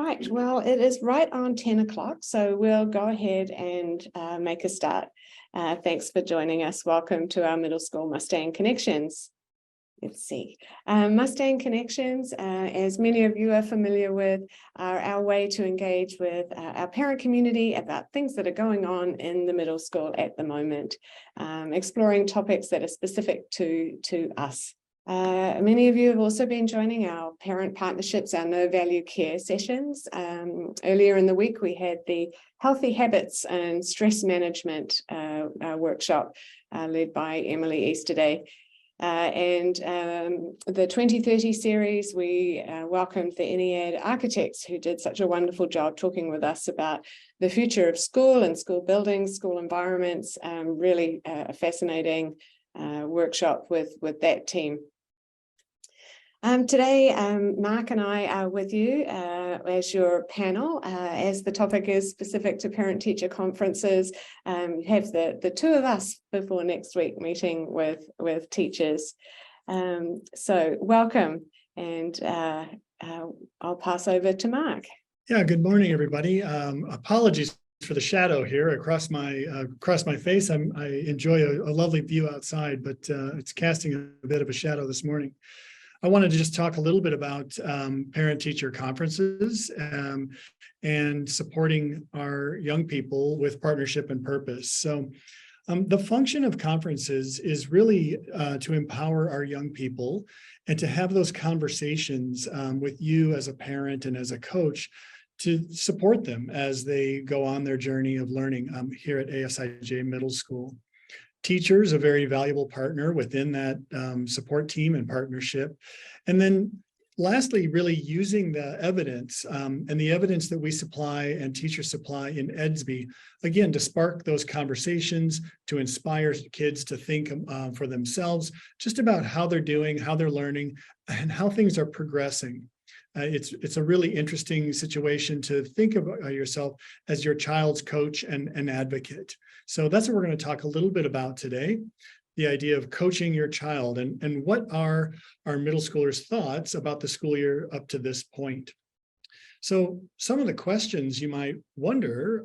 right, well, it is right on 10 o'clock, so we'll go ahead and make a start. Thanks for joining us. Welcome to our middle school Mustang Connections. Let's see. Mustang Connections, as many of you are familiar with, are our way to engage with our parent community about things that are going on in the middle school at the moment, exploring topics that are specific to us. Many of you have also been joining our parent partnerships, our no value care sessions. Earlier in the week, we had the healthy habits and stress management workshop led by Emily Easterday. And the 2030 series, we welcomed the NEAD architects who did such a wonderful job talking with us about the future of school and school buildings, school environments. Really a fascinating workshop with that team. Today, Mark and I are with you as your panel, as the topic is specific to parent-teacher conferences. You have the two of us before next week meeting with teachers. So welcome, and I'll pass over to Mark. Yeah, good morning, everybody. Apologies for the shadow here across my face. I enjoy a lovely view outside, but it's casting a bit of a shadow this morning. I wanted to just talk a little bit about parent-teacher conferences and supporting our young people with partnership and purpose. So the function of conferences is really to empower our young people and to have those conversations with you as a parent and as a coach to support them as they go on their journey of learning here at ASIJ Middle School. Teachers, a very valuable partner within that support team and partnership. And then lastly, really using the evidence and the evidence that we supply and teachers supply in EDSB, again, to spark those conversations, to inspire kids to think for themselves, just about how they're doing, how they're learning, and how things are progressing. It's a really interesting situation to think of yourself as your child's coach and advocate. So that's what we're going to talk a little bit about today, the idea of coaching your child and what are our middle schoolers' thoughts about the school year up to this point. So some of the questions you might wonder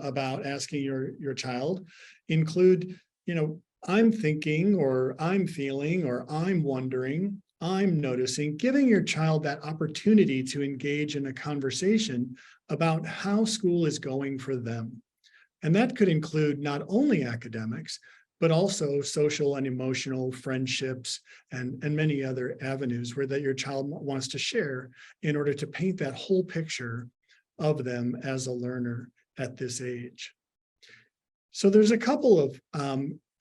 about asking your child include, I'm thinking, or I'm feeling, or I'm wondering, I'm noticing, giving your child that opportunity to engage in a conversation about how school is going for them. And that could include not only academics, but also social and emotional friendships and many other avenues where that your child wants to share in order to paint that whole picture of them as a learner at this age. So there's a couple of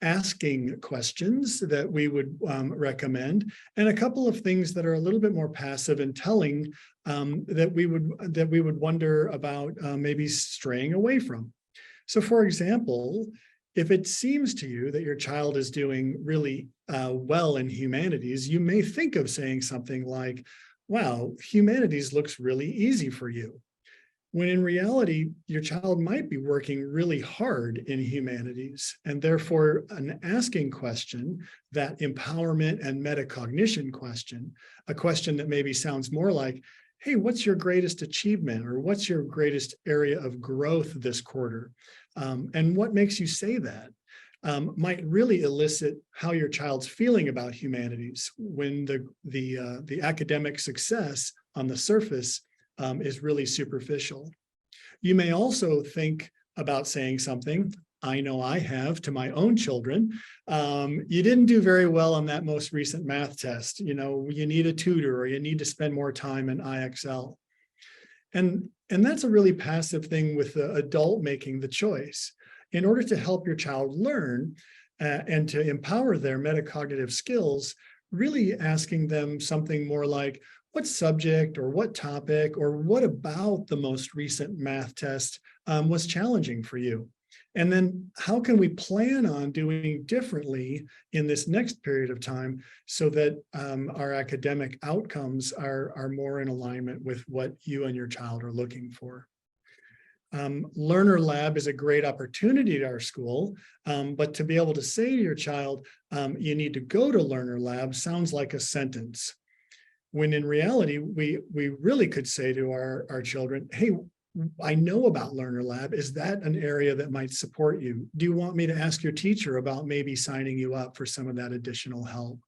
asking questions that we would recommend, and a couple of things that are a little bit more passive and telling that we would wonder about maybe straying away from. So for example, if it seems to you that your child is doing really well in humanities, you may think of saying something like, wow, humanities looks really easy for you. When in reality, your child might be working really hard in humanities, and therefore an asking question, that empowerment and metacognition question, a question that maybe sounds more like, hey, what's your greatest achievement, or what's your greatest area of growth this quarter? And what makes you say that? Might really elicit how your child's feeling about humanities when the academic success on the surface is really superficial. You may also think about saying something, I know I have to my own children. You didn't do very well on that most recent math test. You need a tutor, or you need to spend more time in IXL. And that's a really passive thing with the adult making the choice. In order to help your child learn and to empower their metacognitive skills, really asking them something more like, what subject or what topic or what about the most recent math test was challenging for you? And then how can we plan on doing differently in this next period of time so that our academic outcomes are more in alignment with what you and your child are looking for? Learner Lab is a great opportunity at our school, but to be able to say to your child, you need to go to Learner Lab sounds like a sentence. When in reality, we really could say to our children, hey, I know about Learner Lab. Is that an area that might support you? Do you want me to ask your teacher about maybe signing you up for some of that additional help?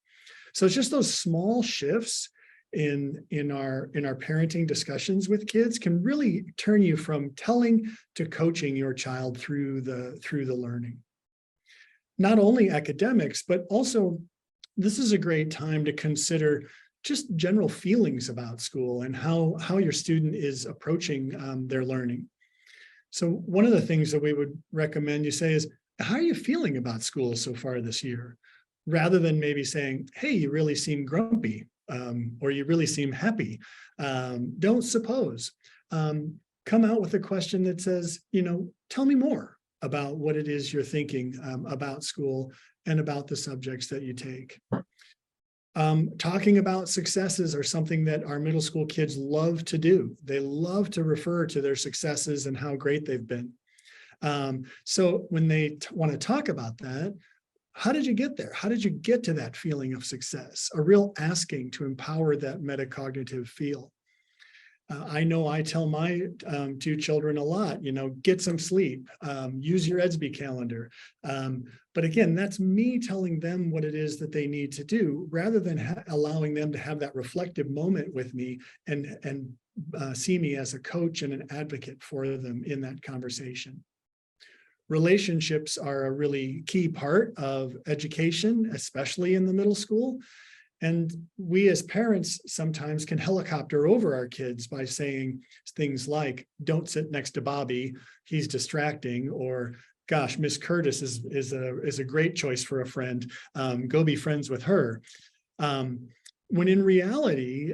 So it's just those small shifts in our parenting discussions with kids can really turn you from telling to coaching your child through the learning. Not only academics, but also this is a great time to consider just general feelings about school and how your student is approaching their learning. So one of the things that we would recommend you say is, how are you feeling about school so far this year? Rather than maybe saying, hey, you really seem grumpy, or you really seem happy. Don't suppose. Come out with a question that says, tell me more about what it is you're thinking about school and about the subjects that you take. Talking about successes are something that our middle school kids love to do. They love to refer to their successes and how great they've been. So when they want to talk about that, how did you get there? How did you get to that feeling of success? A real asking to empower that metacognitive feel. I know I tell my two children a lot, get some sleep, use your ASIJ calendar. But again, that's me telling them what it is that they need to do rather than allowing them to have that reflective moment with me and see me as a coach and an advocate for them in that conversation. Relationships are a really key part of education, especially in the middle school. And we as parents sometimes can helicopter over our kids by saying things like, don't sit next to Bobby, he's distracting, or gosh, Miss Curtis is a great choice for a friend, go be friends with her. When in reality,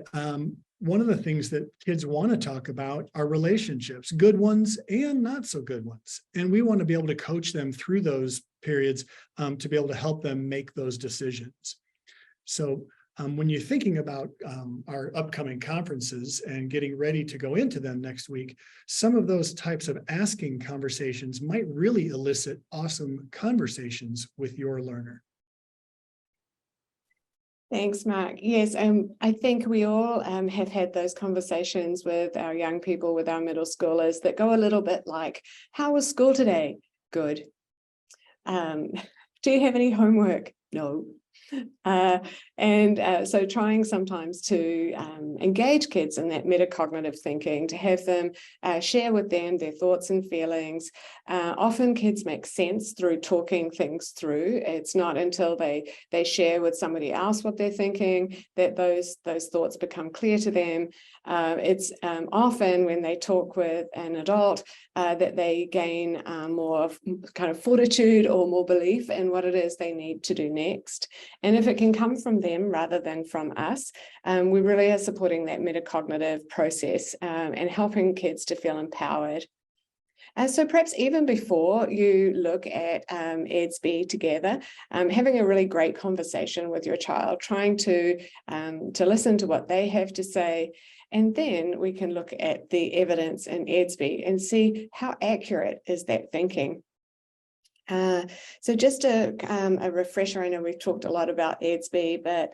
one of the things that kids want to talk about are relationships, good ones and not so good ones. And we want to be able to coach them through those periods to be able to help them make those decisions. So when you're thinking about our upcoming conferences and getting ready to go into them next week, some of those types of asking conversations might really elicit awesome conversations with your learner. Thanks, Mark. Yes, I think we all have had those conversations with our young people, with our middle schoolers that go a little bit like, how was school today? Good. Do you have any homework? No. So trying sometimes to engage kids in that metacognitive thinking, to have them share with them their thoughts and feelings. Often kids make sense through talking things through. It's not until they share with somebody else what they're thinking that those thoughts become clear to them. It's often when they talk with an adult that they gain more kind of fortitude or more belief in what it is they need to do next. And if it can come from them rather than from us, we really are supporting that metacognitive process and helping kids to feel empowered. So perhaps even before you look at ASIJ together, having a really great conversation with your child, trying to listen to what they have to say. And then we can look at the evidence in ASIJ and see how accurate is that thinking. So just a refresher, I know we've talked a lot about ASIJ, but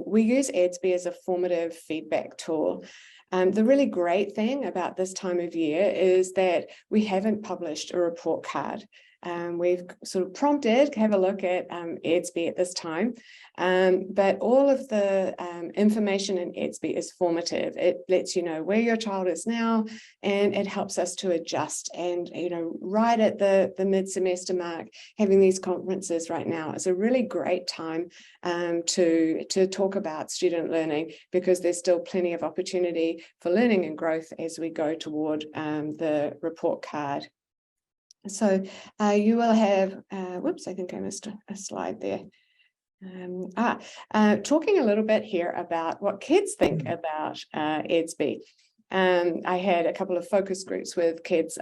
we use ASIJ as a formative feedback tool. The really great thing about this time of year is that we haven't published a report card. We've sort of prompted, have a look at ASIJ at this time, but all of the information in ASIJ is formative. It lets you know where your child is now, and it helps us to adjust. And right at the mid-semester mark, having these conferences right now is a really great time to talk about student learning, because there's still plenty of opportunity for learning and growth as we go toward the report card. So you will have, whoops, I think I missed a slide there. Talking a little bit here about what kids think about ASIJ. I had a couple of focus groups with kids,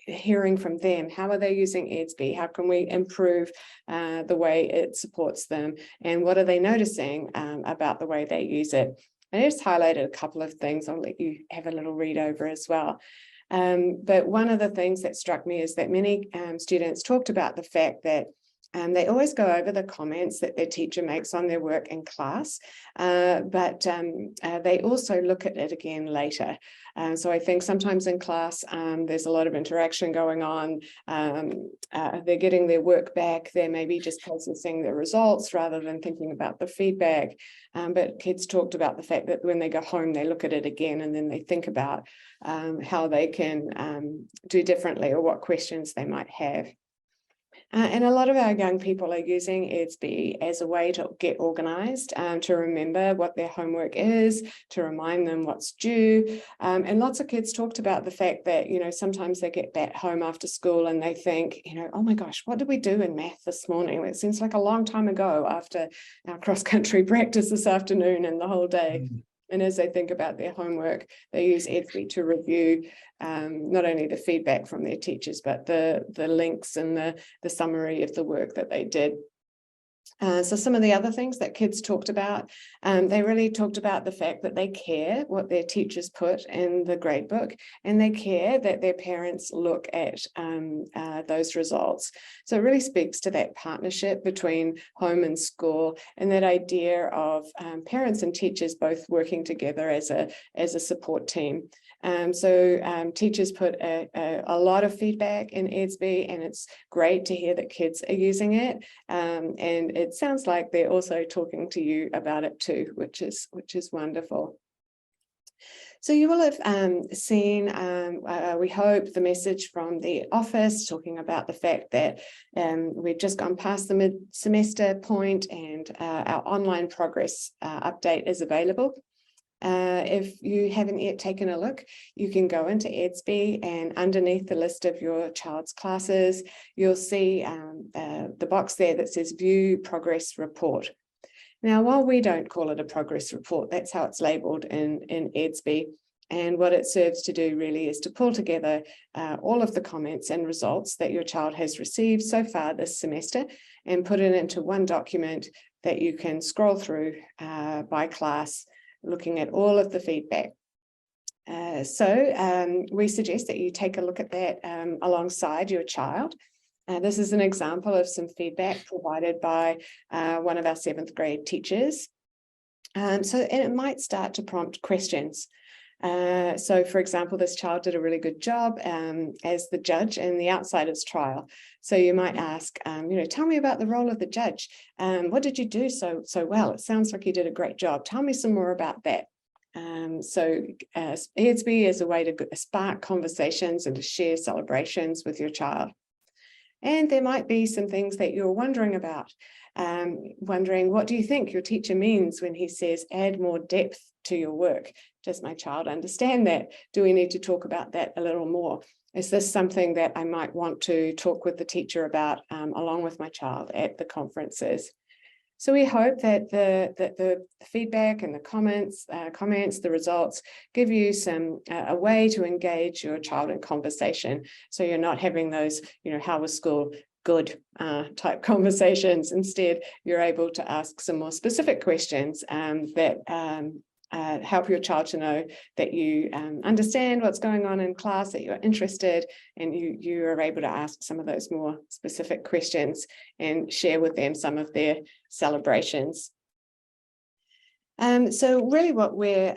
hearing from them. How are they using ASIJ? How can we improve the way it supports them? And what are they noticing about the way they use it? I just highlighted a couple of things. I'll let you have a little read over as well. But one of the things that struck me is that many students talked about the fact that They always go over the comments that their teacher makes on their work in class, but they also look at it again later. So I think sometimes in class, there's a lot of interaction going on. They're getting their work back. They're maybe just processing the results rather than thinking about the feedback. But kids talked about the fact that when they go home, they look at it again and then they think about how they can do differently or what questions they might have. And a lot of our young people are using ASIJ as a way to get organised, to remember what their homework is, to remind them what's due. And lots of kids talked about the fact that, sometimes they get back home after school and they think, oh my gosh, what did we do in math this morning? It seems like a long time ago after our cross-country practice this afternoon and the whole day. And as they think about their homework, they use ASIJ to review not only the feedback from their teachers, but the links and the summary of the work that they did. So some of the other things that kids talked about, they really talked about the fact that they care what their teachers put in the grade book, and they care that their parents look at those results. So it really speaks to that partnership between home and school, and that idea of parents and teachers both working together as a support team. So teachers put a lot of feedback in ASIJ, and it's great to hear that kids are using it. And it sounds like they're also talking to you about it too, which is wonderful. So you will have seen, we hope, the message from the office talking about the fact that we've just gone past the mid-semester point, and our online progress update is available. If you haven't yet taken a look, you can go into ASIJ, and underneath the list of your child's classes, you'll see the box there that says View Progress Report. Now, while we don't call it a progress report, that's how it's labelled in ASIJ. And what it serves to do really is to pull together all of the comments and results that your child has received so far this semester and put it into one document that you can scroll through by class, looking at all of the feedback. So we suggest that you take a look at that alongside your child. This is an example of some feedback provided by one of our 7th grade teachers. And it might start to prompt questions. So, for example, this child did a really good job as the judge in the outsiders trial. So you might ask, tell me about the role of the judge. What did you do so well? It sounds like you did a great job. Tell me some more about that. So ASIJ is a way to spark conversations and to share celebrations with your child. And there might be some things that you're wondering about, wondering, what do you think your teacher means when he says, add more depth to your work? Does my child understand that? Do we need to talk about that a little more? Is this something that I might want to talk with the teacher about along with my child at the conferences? So we hope that the feedback and the comments, the results give you a way to engage your child in conversation. So you're not having those, how was school? Good type conversations. Instead, you're able to ask some more specific questions that help your child to know that you understand what's going on in class, that you're interested, and you are able to ask some of those more specific questions and share with them some of their celebrations. So really what we're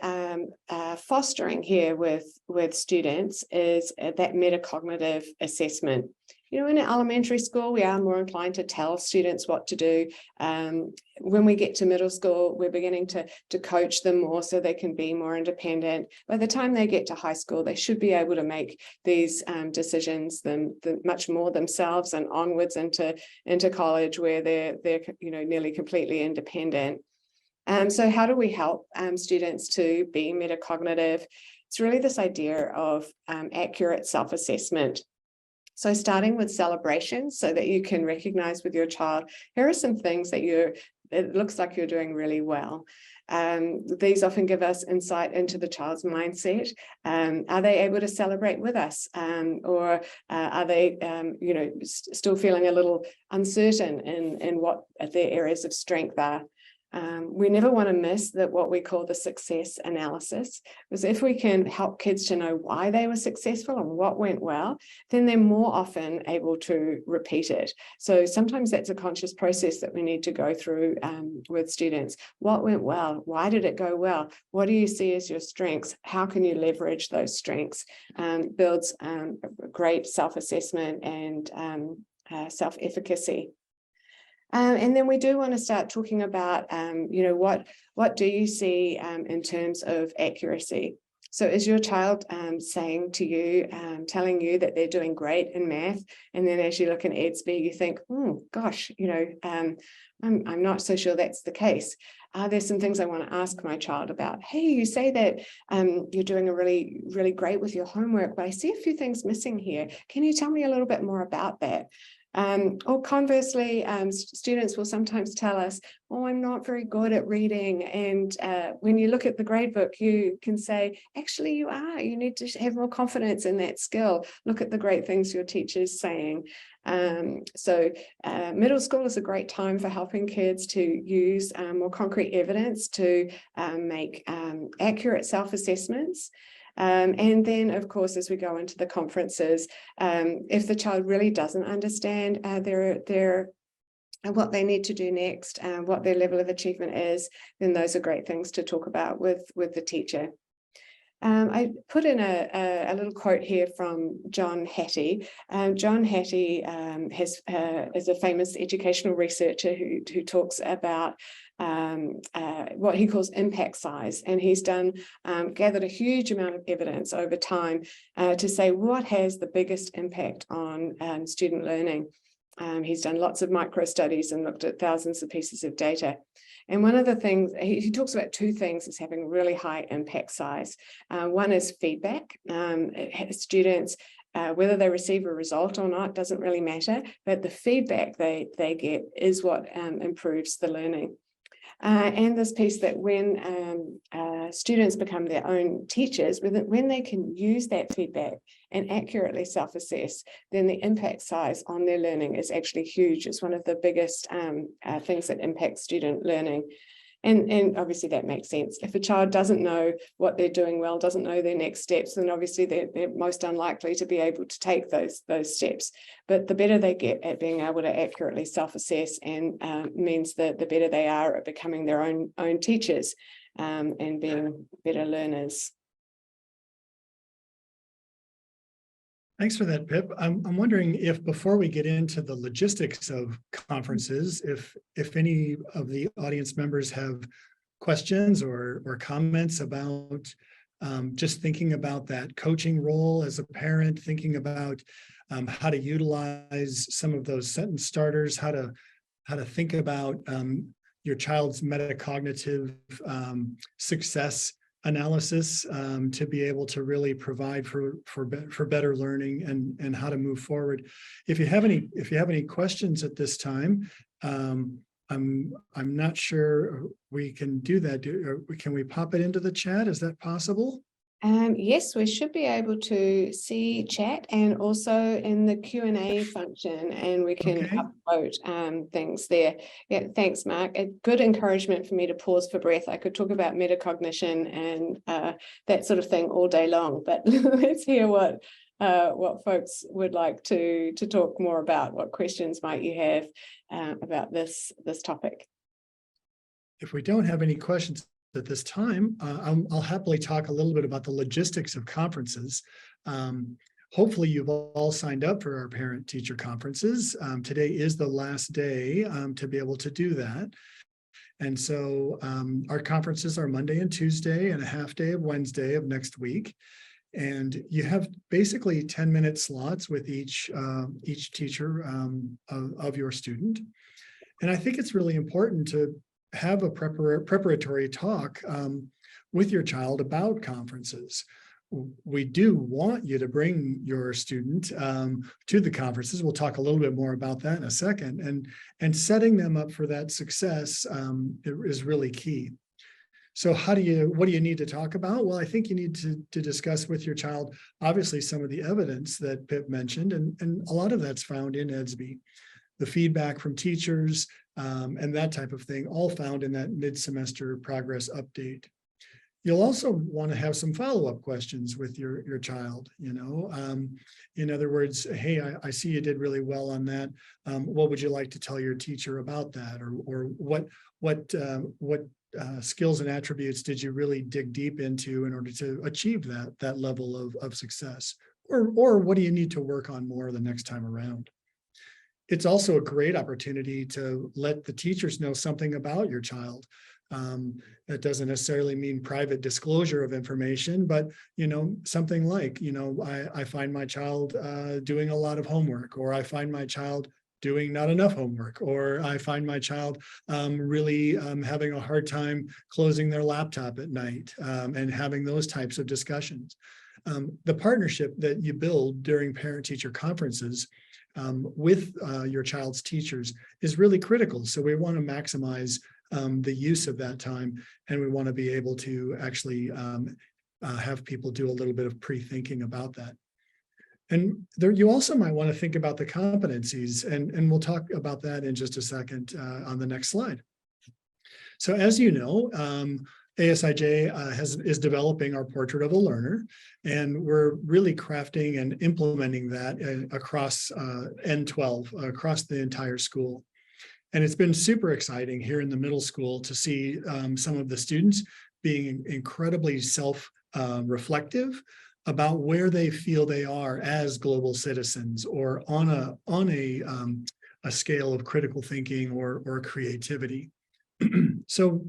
fostering here with students is that metacognitive assessment. In elementary school, we are more inclined to tell students what to do. When we get to middle school, we're beginning to coach them more so they can be more independent. By the time they get to high school, they should be able to make these decisions much more themselves, and onwards into college, where they're nearly completely independent. So how do we help students to be metacognitive? It's really this idea of accurate self-assessment. So starting with celebrations, so that you can recognize with your child, here are some things that it looks like you're doing really well. These often give us insight into the child's mindset. Are they able to celebrate with us? Or are they, still feeling a little uncertain in what their areas of strength are? We never want to miss that what we call the success analysis, because if we can help kids to know why they were successful and what went well, then they're more often able to repeat it. So sometimes that's a conscious process that we need to go through with students. What went well? Why did it go well? What do you see as your strengths? How can you leverage those strengths? Builds great self-assessment and self-efficacy. And then we do want to start talking about, what do you see in terms of accuracy? So is your child saying to you, telling you that they're doing great in math, and then as you look in ASIJ, you think, oh gosh, I'm not so sure that's the case. Are there some things I want to ask my child about? Hey, you say that you're doing a really, really great with your homework, but I see a few things missing here. Can you tell me a little bit more about that? Or conversely, students will sometimes tell us, oh, I'm not very good at reading. And when you look at the gradebook, you can say, actually, you are. You need to have more confidence in that skill. Look at the great things your teacher's saying. So middle school is a great time for helping kids to use more concrete evidence to make accurate self-assessments. And then, of course, as we go into the conferences, if the child really doesn't understand what they need to do next, what their level of achievement is, then those are great things to talk about with the teacher. I put in a little quote here from John Hattie. John Hattie is a famous educational researcher who talks about what he calls impact size, and he's gathered a huge amount of evidence over time to say what has the biggest impact on student learning. He's done lots of micro studies and looked at thousands of pieces of data. And one of the things, he talks about two things as having really high impact size. One is feedback. Students, whether they receive a result or not, doesn't really matter, but the feedback they get is what improves the learning. And this piece that when students become their own teachers, when they can use that feedback and accurately self-assess, then the impact size on their learning is actually huge. It's one of the biggest things that impact student learning. And obviously that makes sense. If a child doesn't know what they're doing well, doesn't know their next steps, then obviously they're most unlikely to be able to take those steps. But the better they get at being able to accurately self-assess, and means that the better they are at becoming their own teachers and being better learners. Thanks for that, Pip. I'm wondering if, before we get into the logistics of conferences, if any of the audience members have questions or comments about just thinking about that coaching role as a parent, thinking about how to utilize some of those sentence starters, how to think about your child's metacognitive success analysis to be able to really provide for better learning and how to move forward. If you have any questions at this time, I'm not sure we can do that. Can we pop it into the chat? Is that possible? Yes, we should be able to see chat and also in the Q&A function, and we can upvote things there. Yeah, thanks, Mark. A good encouragement for me to pause for breath. I could talk about metacognition and that sort of thing all day long, but let's hear what folks would like to talk more about. What questions might you have about this topic? If we don't have any questions at this time, I'll happily talk a little bit about the logistics of conferences. Hopefully you've all signed up for our parent-teacher conferences. Today is the last day to be able to do that. And so our conferences are Monday and Tuesday and a half day of Wednesday of next week. And you have basically 10-minute slots with each teacher of your student. And I think it's really important to have a preparatory talk with your child about conferences. We do want you to bring your student to the conferences. We'll talk a little bit more about that in a second. And setting them up for that success is really key. So what do you need to talk about? Well, I think you need to discuss with your child, obviously, some of the evidence that Pip mentioned, and a lot of that's found in ASIJ. the feedback from teachers, and that type of thing, all found in that mid-semester progress update. You'll also want to have some follow-up questions with your child, in other words, hey, I see you did really well on that. What would you like to tell your teacher about that? Or what skills and attributes did you really dig deep into in order to achieve that level of success? Or what do you need to work on more the next time around? It's also a great opportunity to let the teachers know something about your child. That doesn't necessarily mean private disclosure of information, but something like, I find my child doing a lot of homework, or I find my child doing not enough homework, or I find my child really having a hard time closing their laptop at night, and having those types of discussions. The partnership that you build during parent-teacher conferences with your child's teachers is really critical. So we want to maximize the use of that time, and we want to be able to actually have people do a little bit of pre-thinking about that. And there, you also might want to think about the competencies, and we'll talk about that in just a second on the next slide. So as you know, ASIJ is developing our portrait of a learner, and we're really crafting and implementing that across N12, across the entire school. And it's been super exciting here in the middle school to see some of the students being incredibly self-reflective about where they feel they are as global citizens, or on a scale of critical thinking or creativity. So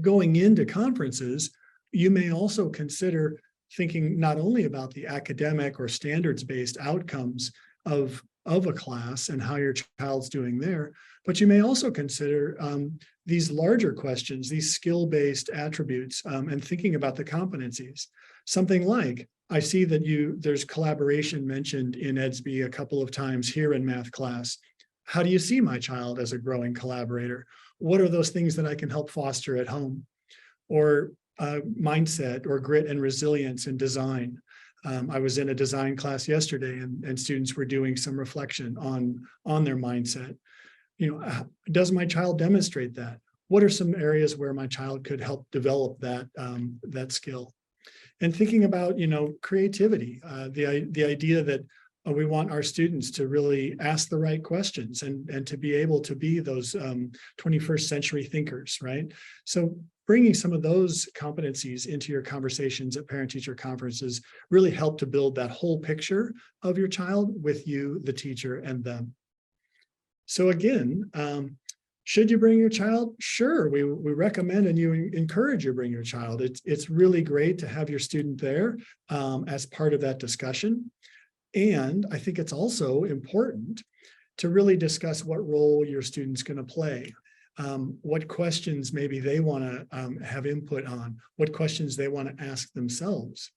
going into conferences, you may also consider thinking not only about the academic or standards-based outcomes of a class and how your child's doing there, but you may also consider these larger questions, these skill-based attributes, and thinking about the competencies. Something like, I see that there's collaboration mentioned in EDSB a couple of times here in math class. How do you see my child as a growing collaborator? What are those things that I can help foster at home? Or mindset, or grit and resilience in design. I was in a design class yesterday, and students were doing some reflection on their mindset. Does my child demonstrate that? What are some areas where my child could help develop that skill? And thinking about, creativity, the idea that we want our students to really ask the right questions and to be able to be those 21st century thinkers, right? So bringing some of those competencies into your conversations at parent-teacher conferences really help to build that whole picture of your child with you, the teacher, and them. So again, should you bring your child? Sure, we recommend and you encourage you bring your child. It's really great to have your student there as part of that discussion. And I think it's also important to really discuss what role your student's going to play. What questions maybe they want to have input on, what questions they want to ask themselves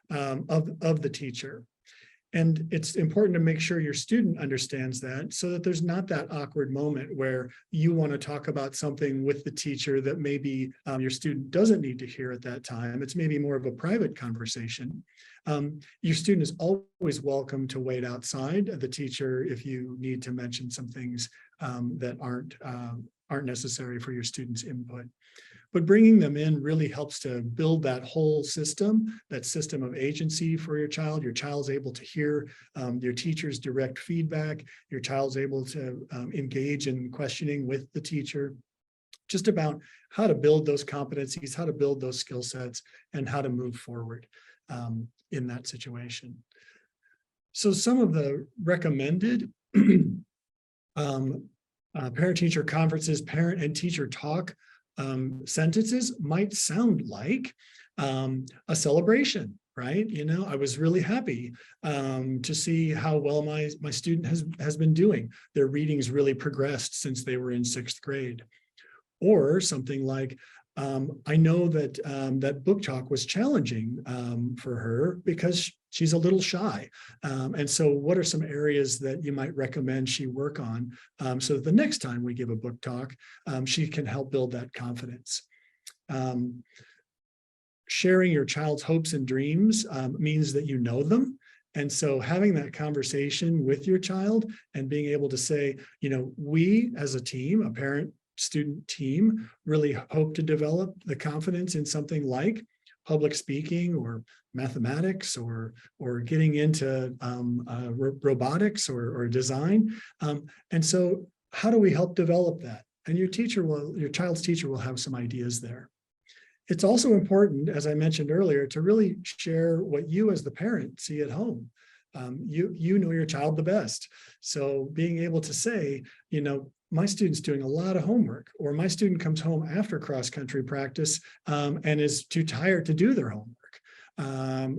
of the teacher. And it's important to make sure your student understands that, so that there's not that awkward moment where you want to talk about something with the teacher that maybe your student doesn't need to hear at that time. It's maybe more of a private conversation. Your student is always welcome to wait outside the teacher if you need to mention some things that aren't necessary for your student's input. But bringing them in really helps to build that whole system, that system of agency for your child. Your child's able to hear your teacher's direct feedback. Your child's able to engage in questioning with the teacher, just about how to build those competencies, how to build those skill sets, and how to move forward in that situation. So some of the recommended parent-teacher conferences, parent and teacher talk sentences might sound like a celebration, right? I was really happy to see how well my student has been doing. Their reading's really progressed since they were in 6th grade. Or something like, I know that that book talk was challenging for her because she's a little shy. And so what are some areas that you might recommend she work on so that the next time we give a book talk, she can help build that confidence. Sharing your child's hopes and dreams means that you know them And so having that conversation with your child and being able to say, we as a team, a parent-student team, really hope to develop the confidence in something like public speaking or mathematics or getting into robotics or design. And so how do we help develop that? And your child's teacher will have some ideas there. It's also important, as I mentioned earlier, to really share what you as the parent see at home. You know your child the best. So being able to say, my student's doing a lot of homework, or my student comes home after cross-country practice and is too tired to do their homework.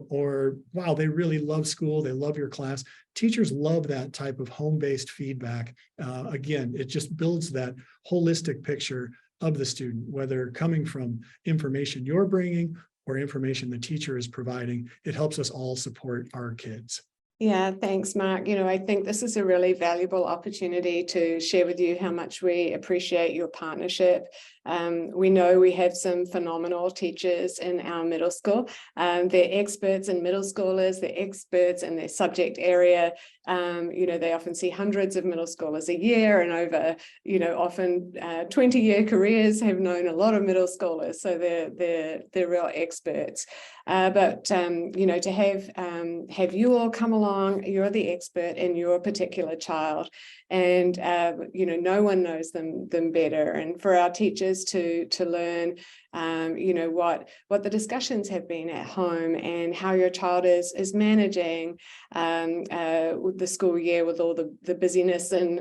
Or, wow, they really love school, they love your class. Teachers love that type of home-based feedback. Again, it just builds that holistic picture of the student, whether coming from information you're bringing or information the teacher is providing. It helps us all support our kids. Yeah, thanks, Mark. I think this is a really valuable opportunity to share with you how much we appreciate your partnership. We know we have some phenomenal teachers in our middle school. They're experts in middle schoolers, they're experts in their subject area. They often see hundreds of middle schoolers a year, and over, often 20-year careers, have known a lot of middle schoolers. So they're real experts. But to have you all come along, you're the expert in your particular child, and no one knows them better. And for our teachers to learn what the discussions have been at home and how your child is managing the school year with all the busyness and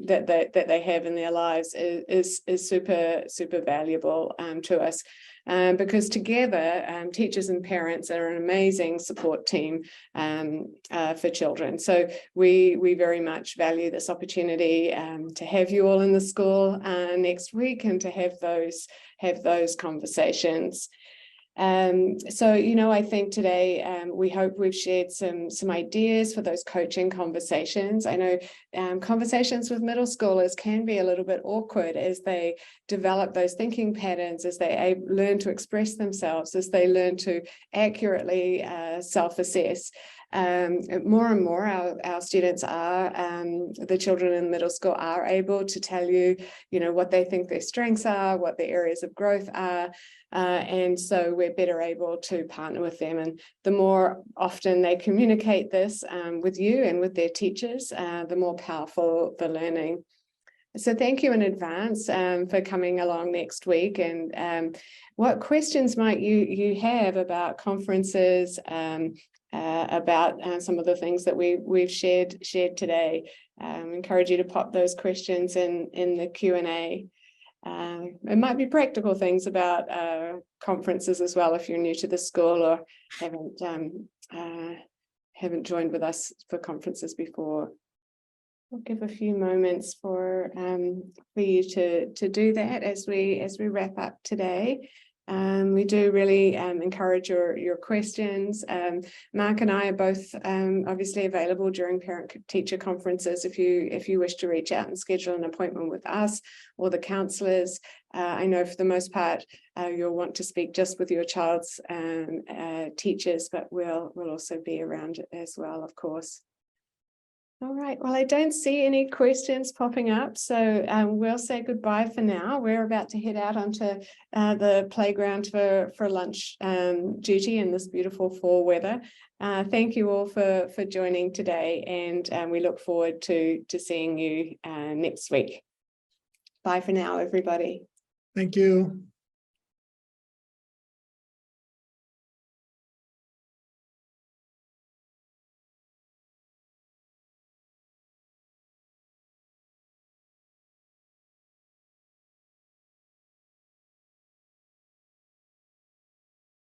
that they have in their lives is super valuable to us. Because together, teachers and parents are an amazing support team for children. So we very much value this opportunity to have you all in the school next week and to have those conversations. I think today we hope we've shared some ideas for those coaching conversations. I know conversations with middle schoolers can be a little bit awkward as they develop those thinking patterns, as they learn to express themselves, as they learn to accurately self-assess. More and more our students are, the children in middle school are able to tell you, what they think their strengths are, what their areas of growth are. And so we're better able to partner with them. And the more often they communicate this with you and with their teachers, the more powerful the learning. So thank you in advance for coming along next week. And what questions might you have about conferences, about some of the things that we've shared today? Encourage you to pop those questions in the Q&A. It might be practical things about conferences as well if you're new to the school or haven't joined with us for conferences before. I'll give a few moments for you to do that as we wrap up today. We do really encourage your questions. Mark and I are both obviously available during parent-teacher conferences if you wish to reach out and schedule an appointment with us or the counsellors. I know for the most part you'll want to speak just with your child's teachers, but we'll also be around as well, of course. All right, well, I don't see any questions popping up, so we'll say goodbye for now. We're about to head out onto the playground for lunch duty in this beautiful fall weather. Thank you all for joining today, and we look forward to seeing you next week. Bye for now, everybody. Thank you.